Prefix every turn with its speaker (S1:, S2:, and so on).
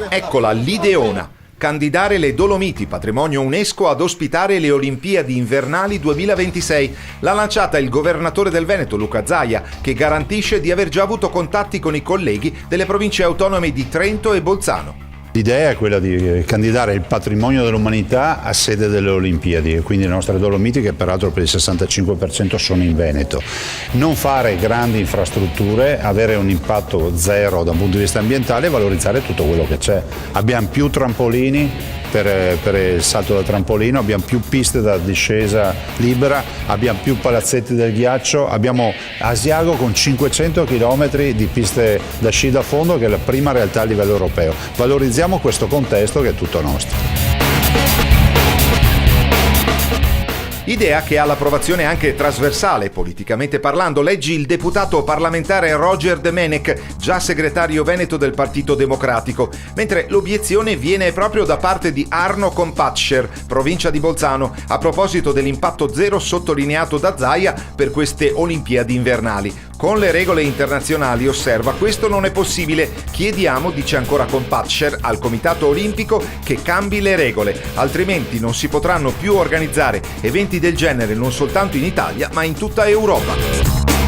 S1: Eccola l'ideona. Candidare le Dolomiti, patrimonio UNESCO, ad ospitare le Olimpiadi invernali 2026. L'ha lanciata il governatore del Veneto, Luca Zaia, che garantisce di aver già avuto contatti con i colleghi delle province autonome di Trento e Bolzano.
S2: L'idea è quella di candidare il patrimonio dell'umanità a sede delle Olimpiadi, quindi le nostre Dolomiti, che peraltro per il 65% sono in Veneto. Non fare grandi infrastrutture, avere un impatto zero da un punto di vista ambientale e valorizzare tutto quello che c'è. Abbiamo più trampolini per il salto da trampolino, abbiamo più piste da discesa libera, abbiamo più palazzetti del ghiaccio, abbiamo Asiago con 500 km di piste da sci da fondo, che è la prima realtà a livello europeo. Valorizziamo questo contesto che è tutto nostro.
S1: Idea che ha l'approvazione anche trasversale, politicamente parlando. Leggi il deputato parlamentare Roger Domenech, già segretario veneto del Partito Democratico, mentre l'obiezione viene proprio da parte di Arno Compatscher, provincia di Bolzano, a proposito dell'impatto zero sottolineato da Zaia per queste Olimpiadi invernali. Con le regole internazionali, osserva, questo non è possibile. Chiediamo, dice ancora Compatscher, al Comitato Olimpico che cambi le regole, altrimenti non si potranno più organizzare eventi del genere non soltanto in Italia ma in tutta Europa.